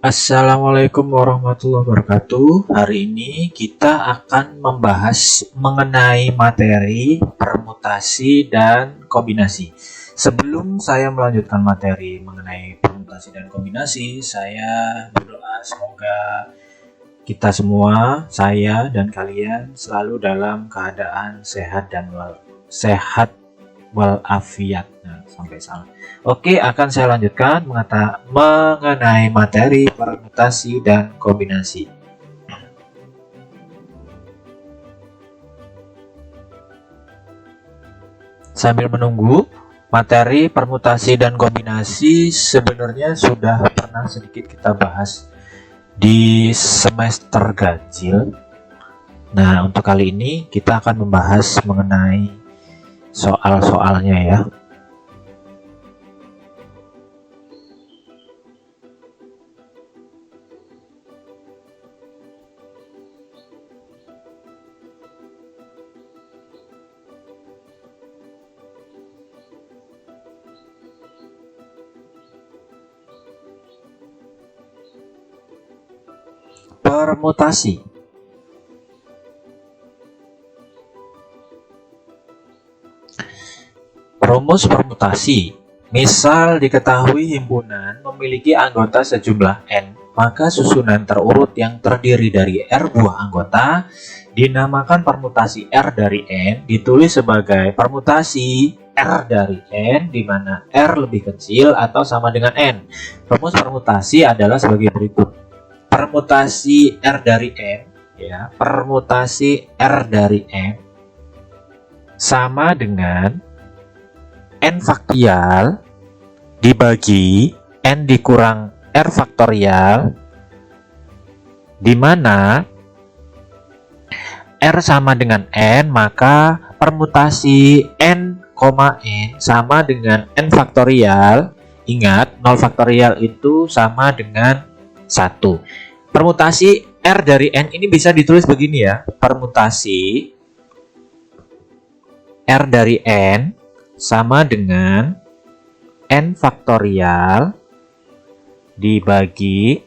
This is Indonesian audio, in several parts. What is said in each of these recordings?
Assalamualaikum warahmatullahi wabarakatuh. Hari ini kita akan membahas mengenai materi permutasi dan kombinasi. Sebelum saya melanjutkan materi mengenai permutasi dan kombinasi, saya berdoa semoga kita semua, saya dan kalian selalu dalam keadaan sehat walafiat. Nah, sampai salah. Oke, akan saya lanjutkan mengenai materi permutasi dan kombinasi. Sambil menunggu, materi permutasi dan kombinasi sebenarnya sudah pernah sedikit kita bahas di semester ganjil. Nah, untuk kali ini kita akan membahas mengenai soal-soalnya ya. Permutasi. Rumus permutasi. Misal diketahui himpunan memiliki anggota sejumlah N, maka susunan terurut yang terdiri dari R buah anggota dinamakan permutasi R dari N, ditulis sebagai permutasi R dari N, di mana R lebih kecil atau sama dengan N. Rumus permutasi adalah sebagai berikut. Permutasi R dari N, ya, permutasi R dari N sama dengan N faktorial dibagi N dikurang R faktorial, di mana R sama dengan N, maka permutasi N, N sama dengan N faktorial. Ingat, 0 faktorial itu sama dengan 1. Permutasi R dari N ini bisa ditulis begini ya. Permutasi R dari N sama dengan N faktorial dibagi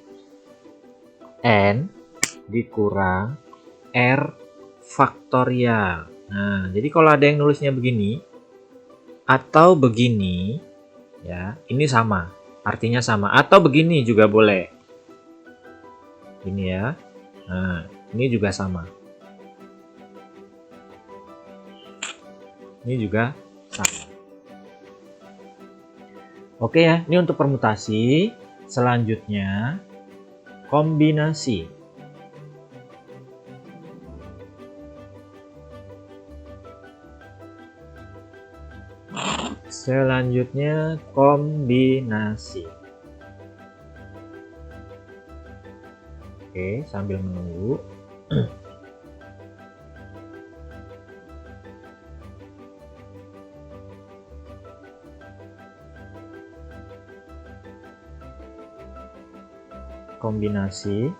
N dikurang R faktorial. Nah, jadi kalau ada yang nulisnya begini atau begini, ya, ini sama, artinya sama. Atau begini juga boleh. Ini ya. Nah, ini juga sama. Ini juga sama. Oke ya, ini untuk permutasi. Selanjutnya kombinasi. Selanjutnya kombinasi. Oke, sambil menunggu. Kombinasi.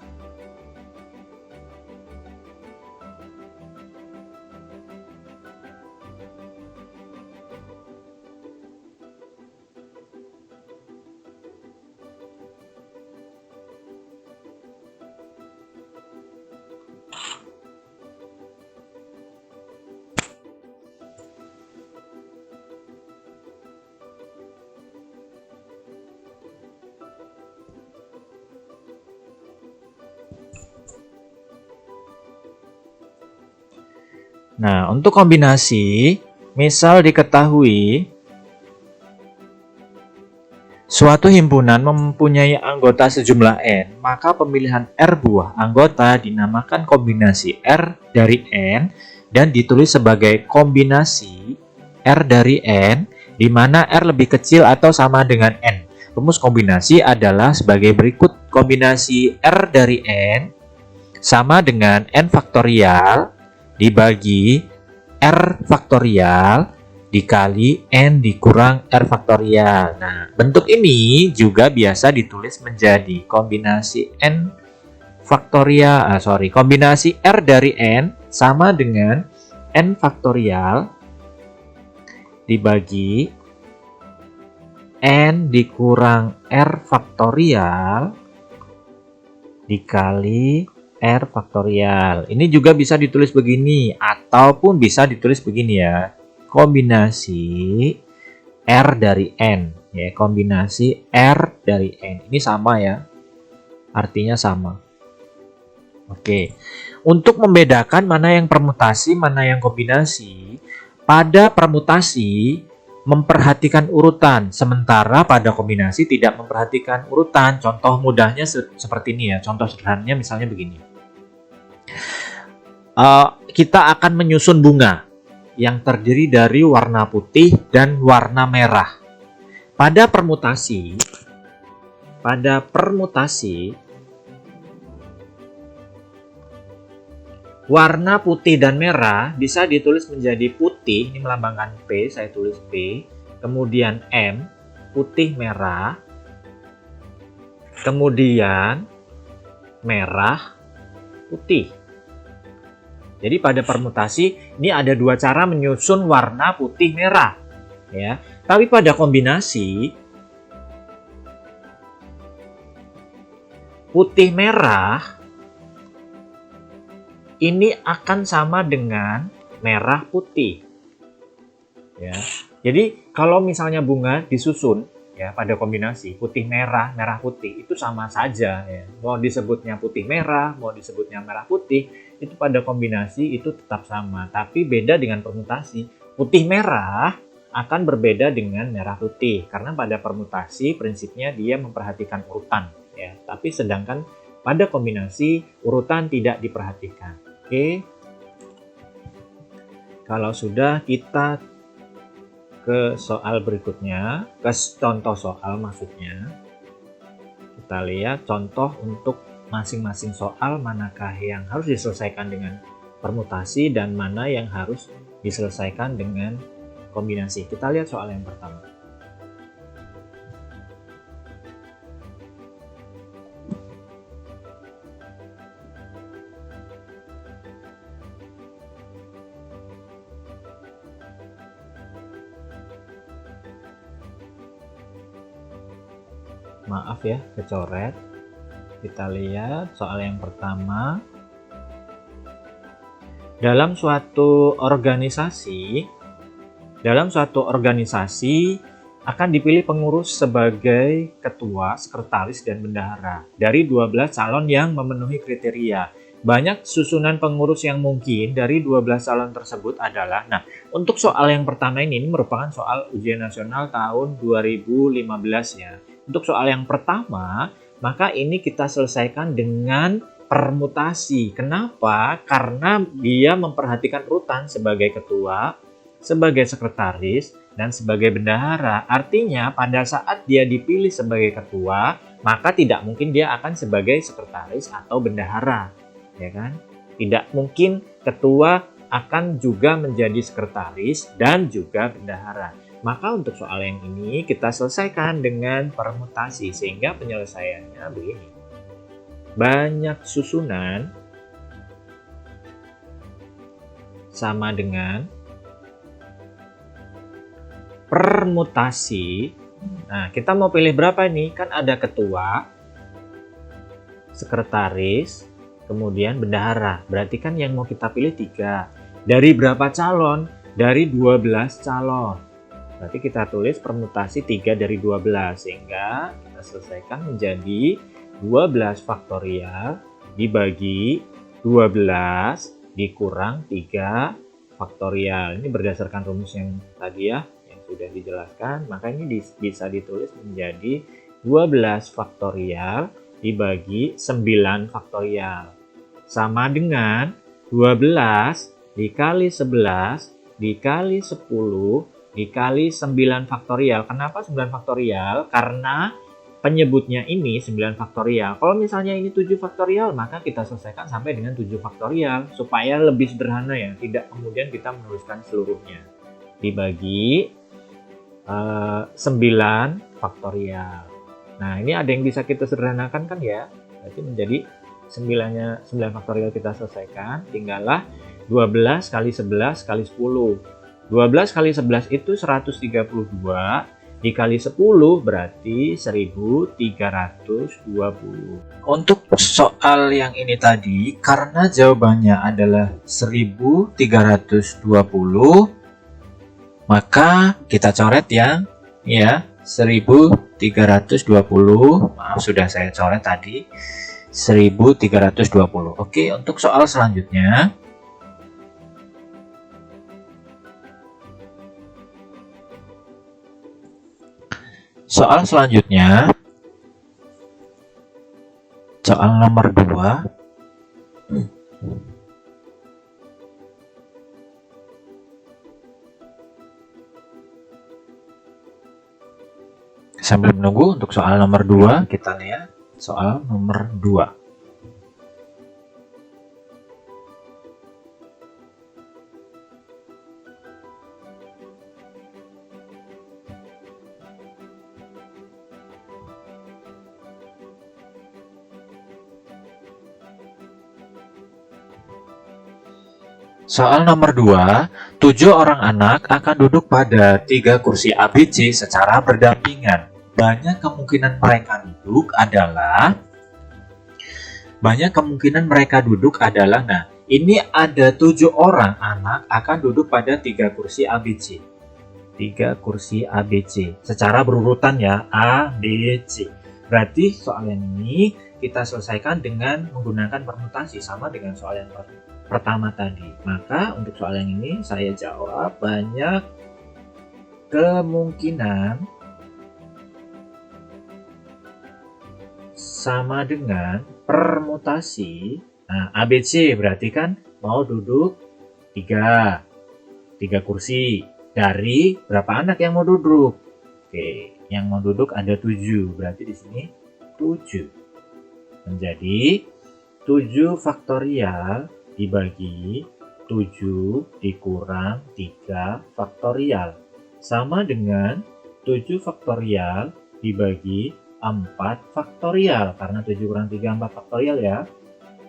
Nah, untuk kombinasi, misal diketahui suatu himpunan mempunyai anggota sejumlah N, maka pemilihan R buah anggota dinamakan kombinasi R dari N dan ditulis sebagai kombinasi R dari N, di mana R lebih kecil atau sama dengan N. Rumus kombinasi adalah sebagai berikut. Kombinasi R dari N sama dengan N faktorial dibagi R faktorial dikali N dikurang R faktorial. Nah, bentuk ini juga biasa ditulis menjadi kombinasi N faktorial, kombinasi R dari N sama dengan N faktorial dibagi N dikurang R faktorial dikali R faktorial. Ini juga bisa ditulis begini ataupun bisa ditulis begini ya. Kombinasi R dari N ya, kombinasi R dari N. Ini sama ya. Artinya sama. Oke. Untuk membedakan mana yang permutasi, mana yang kombinasi, pada permutasi memperhatikan urutan, sementara pada kombinasi tidak memperhatikan urutan. Contoh mudahnya seperti ini ya. Contoh sederhananya misalnya begini. Kita akan menyusun bunga yang terdiri dari warna putih dan warna merah. Pada permutasi, warna putih dan merah bisa ditulis menjadi putih, ini melambangkan P, saya tulis P. Kemudian M, putih merah. Kemudian merah, putih. Jadi pada permutasi ini ada dua cara menyusun warna putih merah. Ya. Tapi pada kombinasi, putih merah ini akan sama dengan merah putih. Ya. Jadi kalau misalnya bunga disusun ya pada kombinasi putih merah, merah putih itu sama saja ya. Mau disebutnya putih merah, mau disebutnya merah putih, itu pada kombinasi itu tetap sama. Tapi beda dengan permutasi. Putih merah akan berbeda dengan merah putih karena pada permutasi prinsipnya dia memperhatikan urutan ya. Tapi sedangkan pada kombinasi urutan tidak diperhatikan. Oke, kalau sudah kita ke soal berikutnya, ke contoh soal maksudnya. Kita lihat contoh untuk masing-masing soal, manakah yang harus diselesaikan dengan permutasi dan mana yang harus diselesaikan dengan kombinasi. Kita lihat soal yang pertama. Maaf ya, kecoret. Kita lihat soal yang pertama. Dalam suatu organisasi akan dipilih pengurus sebagai ketua, sekretaris, dan bendahara dari 12 calon yang memenuhi kriteria. Banyak susunan pengurus yang mungkin dari 12 calon tersebut adalah, nah untuk soal yang pertama ini merupakan soal ujian nasional tahun 2015 ya. Untuk soal yang pertama, maka ini kita selesaikan dengan permutasi. Kenapa? Karena dia memperhatikan urutan sebagai ketua, sebagai sekretaris, dan sebagai bendahara. Artinya pada saat dia dipilih sebagai ketua, maka tidak mungkin dia akan sebagai sekretaris atau bendahara. Ya kan? Tidak mungkin ketua akan juga menjadi sekretaris dan juga bendahara. Maka untuk soal yang ini kita selesaikan dengan permutasi sehingga penyelesaiannya begini. Banyak susunan sama dengan permutasi. Nah, kita mau pilih berapa nih? Kan ada ketua, sekretaris, kemudian bendahara. Berarti kan yang mau kita pilih 3. Dari berapa calon? Dari 12 calon. Berarti kita tulis permutasi 3 dari 12. Sehingga kita selesaikan menjadi 12 faktorial dibagi 12 dikurang 3 faktorial. Ini berdasarkan rumus yang tadi ya, yang sudah dijelaskan. Maka ini bisa ditulis menjadi 12 faktorial dibagi 9 faktorial. Sama dengan 12 dikali 11 dikali 10 dikali 9 faktorial. Kenapa 9 faktorial? Karena penyebutnya ini 9 faktorial. Kalau misalnya ini 7 faktorial, maka kita selesaikan sampai dengan 7 faktorial. Supaya lebih sederhana ya, tidak kemudian kita menuliskan seluruhnya. Dibagi 9 faktorial. Nah, ini ada yang bisa kita sederhanakan kan ya. Berarti menjadi 9 faktorial kita selesaikan. Tinggallah 12 kali 11 kali 10. 12 kali 11 itu 132 dikali 10 berarti 1320. Untuk soal yang ini tadi, karena jawabannya adalah 1320, maka kita coret yang 1320. Maaf, sudah saya coret tadi 1320. Oke, untuk soal selanjutnya. Soal selanjutnya, soal nomor 2. Sambil menunggu untuk soal nomor 2, kita lihat soal nomor 2. Soal nomor 2, 7 orang anak akan duduk pada 3 kursi ABC secara berdampingan. Banyak kemungkinan mereka duduk adalah, nah, ini ada 7 orang anak akan duduk pada 3 kursi ABC. 3 kursi ABC secara berurutan ya, A, B, C. Berarti soal yang ini kita selesaikan dengan menggunakan permutasi, sama dengan soal yang pertama tadi. Maka untuk soal yang ini saya jawab banyak kemungkinan sama dengan permutasi. Nah, ABC berarti kan mau duduk 3 kursi. Dari berapa anak yang mau duduk? Oke, yang mau duduk ada 7. Berarti di sini 7. Menjadi 7 faktorial dibagi 7 dikurang 3 faktorial. Sama dengan 7 faktorial dibagi 4 faktorial. Karena 7 kurang 3, 4 faktorial ya.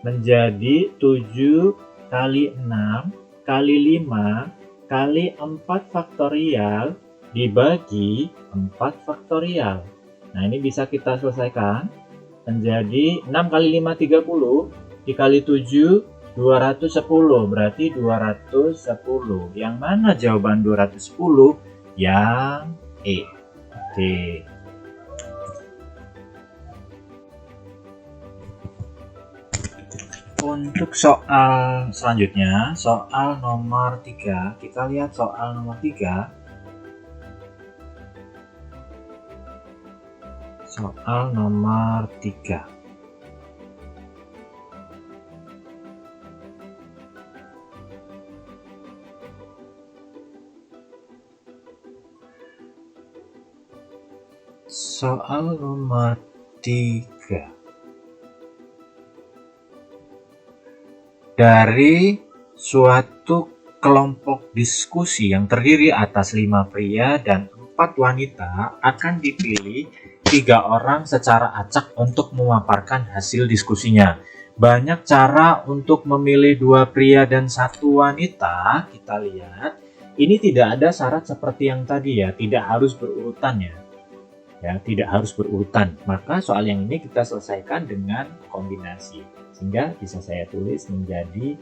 Menjadi 7 kali 6 kali 5 kali 4 faktorial dibagi 4 faktorial. Nah, ini bisa kita selesaikan. Menjadi 6 kali 5, 30. Dikali 7, 210, berarti 210. Yang mana jawaban 210? Yang E. Oke. Untuk soal selanjutnya, soal nomor 3. Kita lihat soal nomor 3. Soal nomor 3. Soal nomor 3. Dari suatu kelompok diskusi yang terdiri atas 5 pria dan 4 wanita akan dipilih 3 orang secara acak untuk memaparkan hasil diskusinya. Banyak cara untuk memilih 2 pria dan 1 wanita. Kita lihat, ini tidak ada syarat seperti yang tadi ya, tidak harus berurutan ya. Tidak harus berurutan. Maka soal yang ini kita selesaikan dengan kombinasi. Sehingga bisa saya tulis menjadi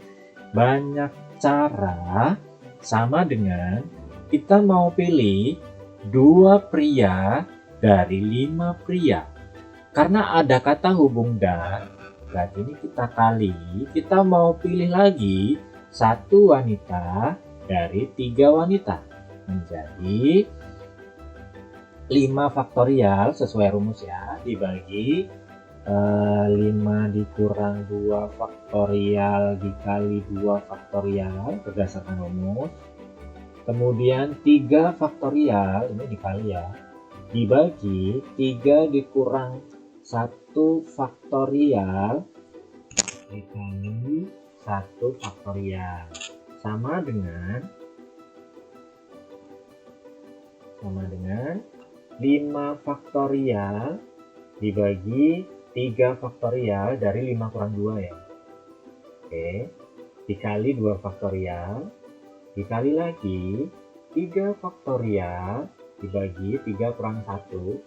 banyak cara sama dengan kita mau pilih 2 pria dari 5 pria. Karena ada kata hubung dan, berarti ini kita kali, kita mau pilih lagi 1 wanita dari 3 wanita. Menjadi 5 faktorial sesuai rumus ya, dibagi 5 dikurang 2 faktorial dikali 2 faktorial berdasarkan rumus. Kemudian 3 faktorial, ini dikali ya, dibagi 3 dikurang 1 faktorial dikali 1 faktorial. Sama dengan 5 faktorial dibagi 3 faktorial dari 5 kurang 2 ya. Oke, dikali 2 faktorial, dikali lagi 3 faktorial dibagi 3 kurang 1.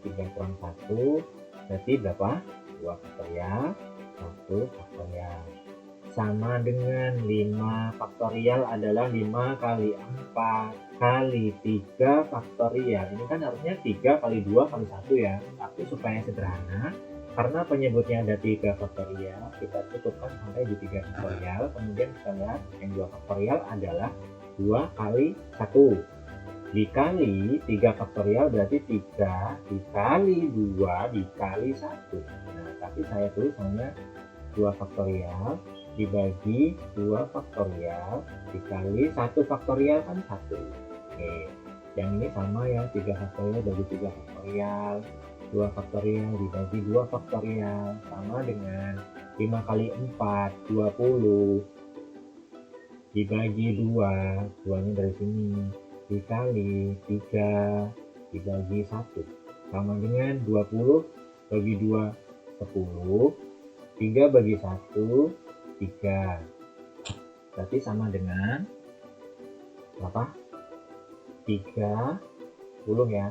3 kurang 1 berarti berapa? 2 faktorial, 1 faktorial. Sama dengan 5 faktorial adalah 5 kali 4 kali 3 faktorial. Ini kan harusnya 3 kali 2 kali 1 ya. Tapi supaya sederhana, karena penyebutnya ada 3 faktorial, kita cukupkan sampai di 3 faktorial. Kemudian kita lihat yang 2 faktorial adalah 2 kali 1. Dikali 3 faktorial berarti 3 dikali 2 dikali 1. Nah, tapi saya tulis hanya 2 faktorial dibagi 2 faktorial dikali 1 faktorial kan 1. Oke, yang ini sama ya, 3 faktorial bagi 3 faktorial, 2 faktorial dibagi 2 faktorial, sama dengan 5 kali 4, 20 dibagi 2, 2-nya dari sini, dikali 3 dibagi 1, sama dengan 20 bagi 2, 10, 3 bagi 1, 3, berarti sama dengan berapa? 30 ya.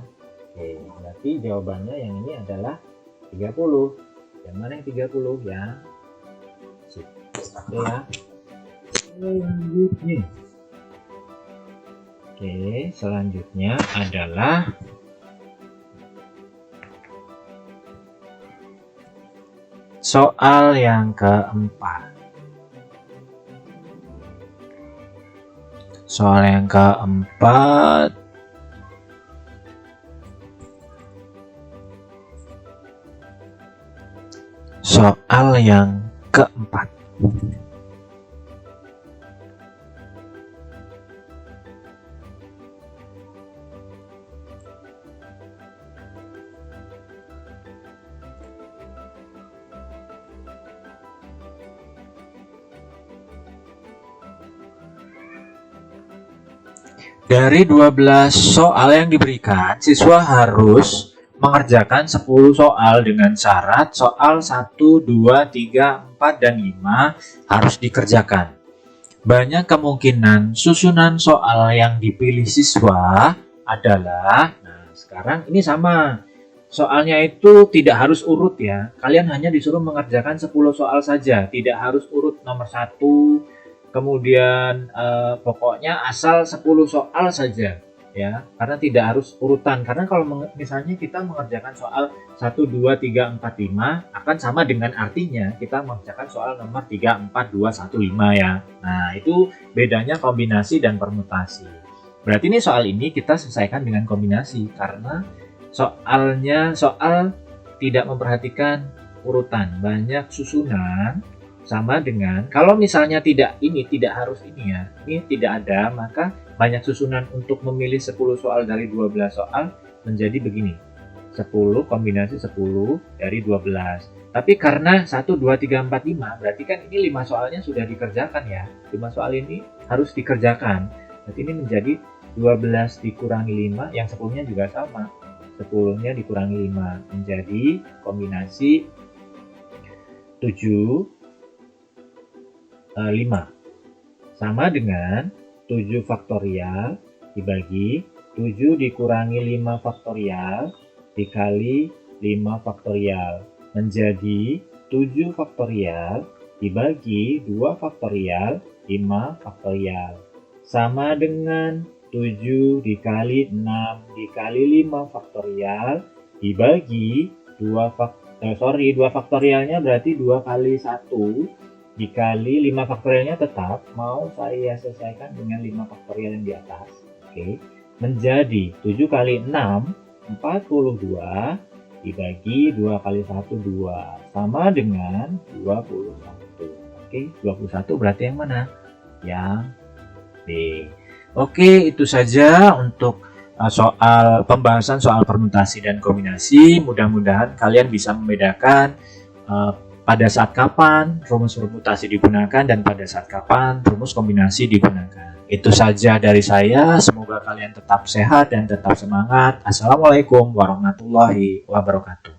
Oke, berarti jawabannya yang ini adalah 30. Yang mana yang 30 ya? Oke ya. Selanjutnya. Oke, selanjutnya adalah soal yang keempat. Soal yang keempat. Soal yang keempat. Dari 12 soal yang diberikan, siswa harus mengerjakan 10 soal dengan syarat soal 1, 2, 3, 4, dan 5 harus dikerjakan. Banyak kemungkinan susunan soal yang dipilih siswa adalah, nah sekarang ini sama. Soalnya itu tidak harus urut ya. Kalian hanya disuruh mengerjakan 10 soal saja, tidak harus urut nomor 1, kemudian pokoknya asal 10 soal saja ya, karena tidak harus urutan. Karena kalau misalnya kita mengerjakan soal 1, 2, 3, 4, 5 akan sama dengan artinya kita mengerjakan soal nomor 3, 4, 2, 1, 5 ya. Nah itu bedanya kombinasi dan permutasi. Berarti ini soal ini kita selesaikan dengan kombinasi karena soalnya soal tidak memperhatikan urutan, banyak susunan. Sama dengan kalau misalnya tidak harus ini ya, ini tidak ada, maka banyak susunan untuk memilih 10 soal dari 12 soal menjadi begini, 10 kombinasi 10 dari 12. Tapi karena 1, 2, 3, 4, 5 berarti kan ini 5 soalnya sudah dikerjakan ya, 5 soal ini harus dikerjakan, berarti ini menjadi 12 dikurangi 5, yang 10-nya juga sama, 10-nya dikurangi 5 menjadi kombinasi 7, 5 sama dengan 7 faktorial dibagi 7 dikurangi 5 faktorial dikali 5 faktorial menjadi 7 faktorial dibagi 2 faktorial 5 faktorial sama dengan 7 dikali 6 dikali 5 faktorial dibagi 2 faktorialnya berarti 2 kali 1 dikali 5 faktorialnya tetap mau saya selesaikan dengan 5 faktorial yang di atas. Oke, menjadi 7 kali 6 42 dibagi 2 kali 1 2 sama dengan 21. Oke, 21 berarti yang mana? Yang B. Oke, itu saja untuk soal pembahasan soal permutasi dan kombinasi. Mudah-mudahan kalian bisa membedakan pada saat kapan rumus permutasi digunakan dan pada saat kapan rumus kombinasi digunakan. Itu saja dari saya. Semoga kalian tetap sehat dan tetap semangat. Assalamualaikum warahmatullahi wabarakatuh.